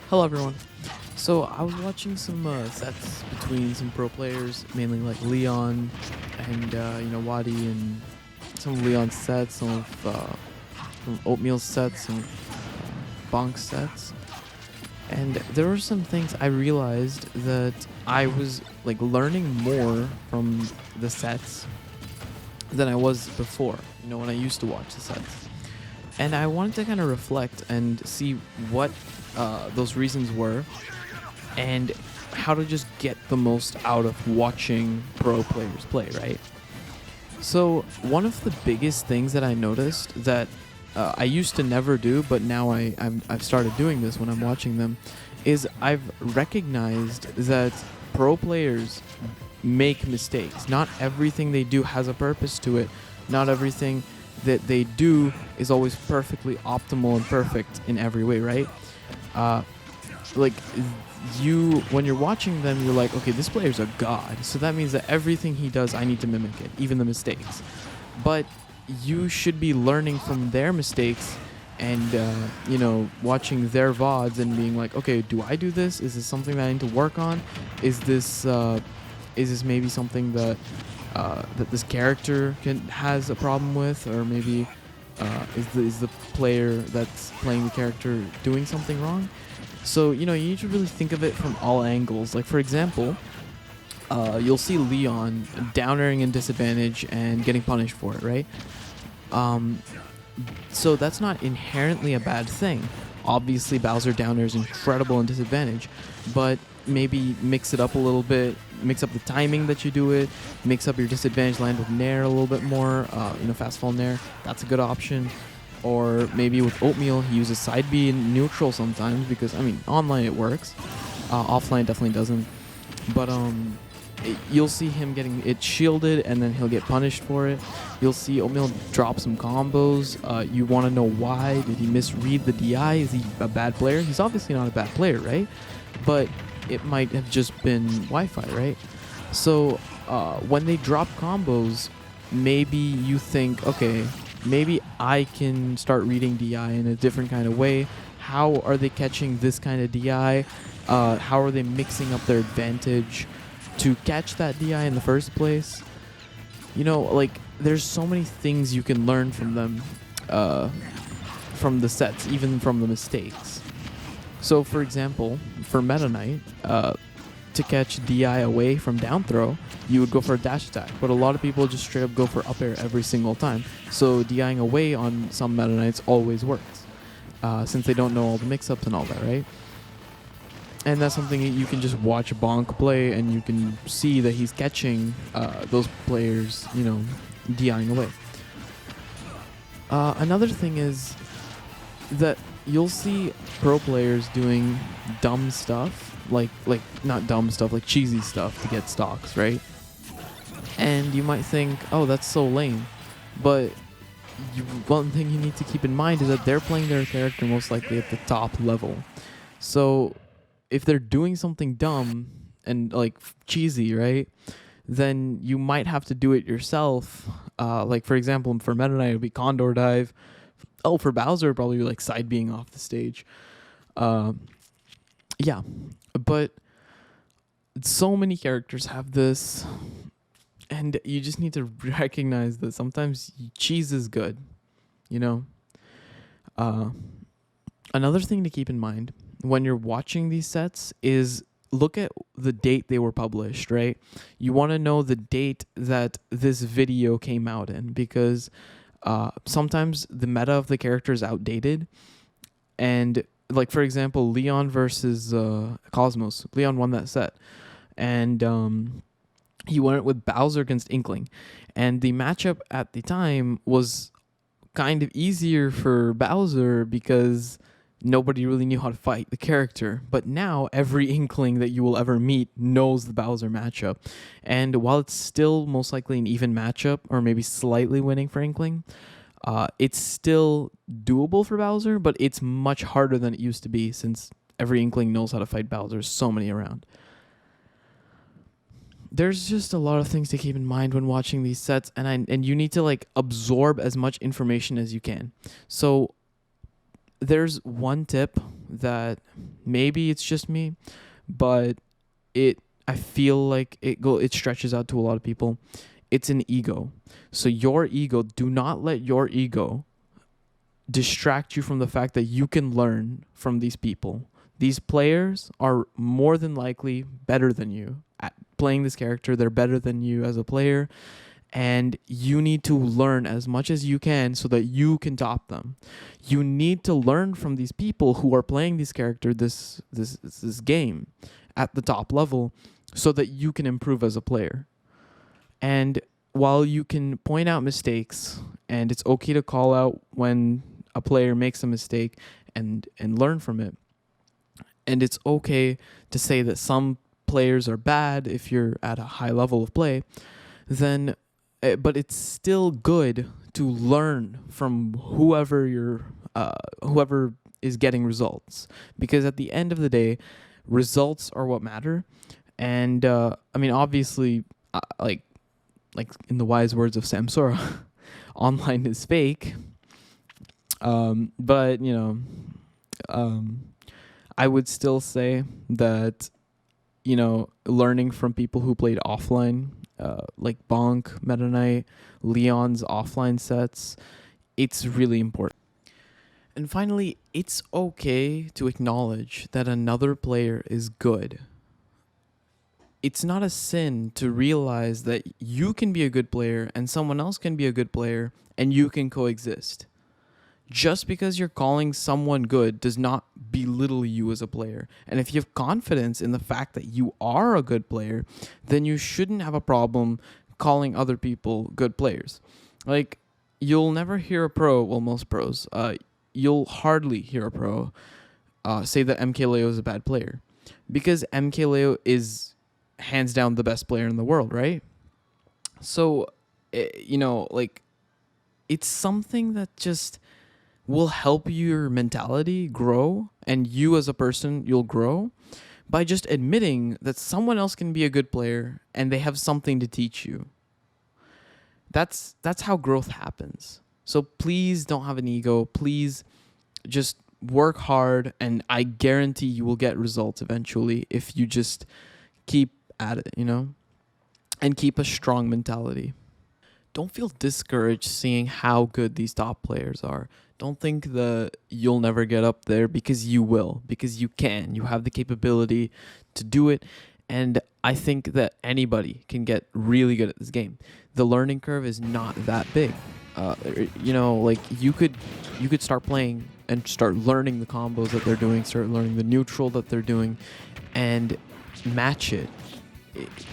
Hello, everyone. So I was watching some sets between some pro players, mainly like Leon and Wadi, and some of Leon's sets, some Oatmeal sets, some Bonk sets, and there were some things I realized that I was like learning more from the sets than I was before. When I used to watch the sets, and I wanted to kind of reflect and see what those reasons were and how to just get the most out of watching pro players play, right? So, one of the biggest things that I noticed that I used to never do, but now I've started doing this when I'm watching them, is I've recognized that pro players make mistakes. Not everything they do has a purpose to it. Not everything that they do is always perfectly optimal and perfect in every way, right? Uh, like you when you're watching them, you're like, okay, this player's a god, so that means that everything he does I need to mimic it, even the mistakes. But you should be learning from their mistakes and watching their vods and being like, okay, do I do this? Is this something that I need to work on? Is this maybe something that that this character has a problem with? Or maybe is the player that's playing the character doing something wrong? So, you need to really think of it from all angles. Like, for example, you'll see Leon down airing in disadvantage and getting punished for it, right? Um, so that's not inherently a bad thing. Obviously, Bowser down air is incredible in disadvantage, but maybe mix it up a little bit, mix up the timing that you do it, mix up your disadvantage land with Nair a little bit more, fast fall Nair, that's a good option. Or maybe with Oatmeal, he uses side B in neutral sometimes because, online it works. Offline it definitely doesn't. But you'll see him getting it shielded and then he'll get punished for it. You'll see Oatmeal drop some combos. You want to know why. Did he misread the DI? Is he a bad player? He's obviously not a bad player, right? But it might have just been Wi-Fi, right? So when they drop combos, maybe you think, okay, maybe I can start reading DI in a different kind of way. How are they catching this kind of DI? How are they mixing up their advantage to catch that DI in the first place? There's so many things you can learn from them, from the sets, even from the mistakes. So, for example, for Meta Knight, to catch DI away from down throw, you would go for a dash attack, but a lot of people just straight up go for up air every single time. So DIing away on some Meta Knights always works, since they don't know all the mix-ups and all that, right? And that's something that you can just watch Bonk play, and you can see that he's catching those players, DIing away. Another thing is that you'll see pro players doing dumb stuff, like not dumb stuff, like cheesy stuff to get stocks, right? And you might think, oh, that's so lame. But one thing you need to keep in mind is that they're playing their character most likely at the top level. So if they're doing something dumb and cheesy, right, then you might have to do it yourself. Like, for example, for Meta Knight, it would be Condor Dive. Oh, for Bowser, probably like side being off the stage. Yeah, but so many characters have this, and you just need to recognize that sometimes cheese is good, you know? Another thing to keep in mind when you're watching these sets is look at the date they were published, right? You want to know the date that this video came out in, because sometimes the meta of the character is outdated. And like, for example, Leon versus Cosmos. Leon won that set. And he won it with Bowser against Inkling. And the matchup at the time was kind of easier for Bowser because nobody really knew how to fight the character. But now every Inkling that you will ever meet knows the Bowser matchup. And while it's still most likely an even matchup, or maybe slightly winning for Inkling, it's still doable for Bowser, but it's much harder than it used to be since every Inkling knows how to fight Bowser. So many around. There's just a lot of things to keep in mind when watching these sets, and you need to absorb as much information as you can. So there's one tip that maybe it's just me, but it I feel like it stretches out to a lot of people. It's an ego. So your ego, do not let your ego distract you from the fact that you can learn from these people. These players are more than likely better than you at playing this character. They're better than you as a player, and you need to learn as much as you can so that you can top them. You need to learn from these people who are playing this character, this game at the top level, so that you can improve as a player. And while you can point out mistakes, and it's okay to call out when a player makes a mistake and learn from it, and it's okay to say that some players are bad if you're at a high level of play, then but it's still good to learn from whoever is getting results, because at the end of the day, results are what matter. And I mean, obviously, like in the wise words of Samsora, online is fake. But I would still say that learning from people who played offline, like Bonk, Meta Knight, Leon's offline sets, it's really important. And finally, it's okay to acknowledge that another player is good. It's not a sin to realize that you can be a good player and someone else can be a good player and you can coexist. Just because you're calling someone good does not belittle you as a player. And if you have confidence in the fact that you are a good player, then you shouldn't have a problem calling other people good players. Like, you'll never hear a pro, well, most pros, you'll hardly hear a pro say that MKLeo is a bad player. Because MKLeo is hands down the best player in the world, right? So, like, it's something that just will help your mentality grow, and you as a person, you'll grow by just admitting that someone else can be a good player and they have something to teach you. That's how growth happens. So please don't have an ego. Please just work hard, and I guarantee you will get results eventually if you just keep at it, and keep a strong mentality. Don't feel discouraged seeing how good these top players are. Don't think that you'll never get up there, because you will, because you can. You have the capability to do it, and I think that anybody can get really good at this game. The learning curve is not that big. Like you could start playing and start learning the combos that they're doing, start learning the neutral that they're doing, and match it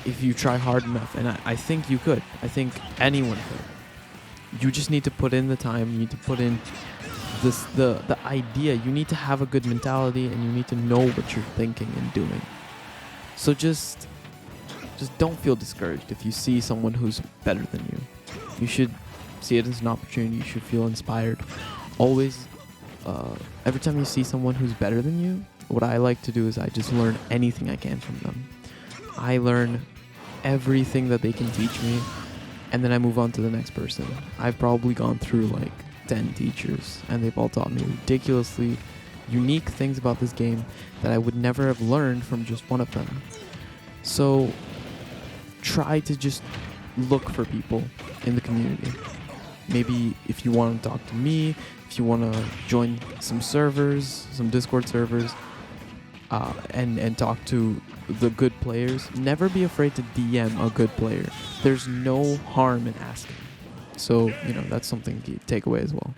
if you try hard enough. And I think you could. I think anyone could. You just need to put in the time. You need to put in the idea. You need to have a good mentality, and you need to know what you're thinking and doing. So just don't feel discouraged if you see someone who's better than you. You should see it as an opportunity. You should feel inspired. Always, every time you see someone who's better than you, what I like to do is I just learn anything I can from them. I learn everything that they can teach me, and then I move on to the next person. I've probably gone through like 10 teachers, and they've all taught me ridiculously unique things about this game that I would never have learned from just one of them. So try to just look for people in the community. Maybe if you want to talk to me, if you want to join some servers, some Discord servers, and talk to the good players, never be afraid to DM a good player. There's no harm in asking. So, that's something to take away as well.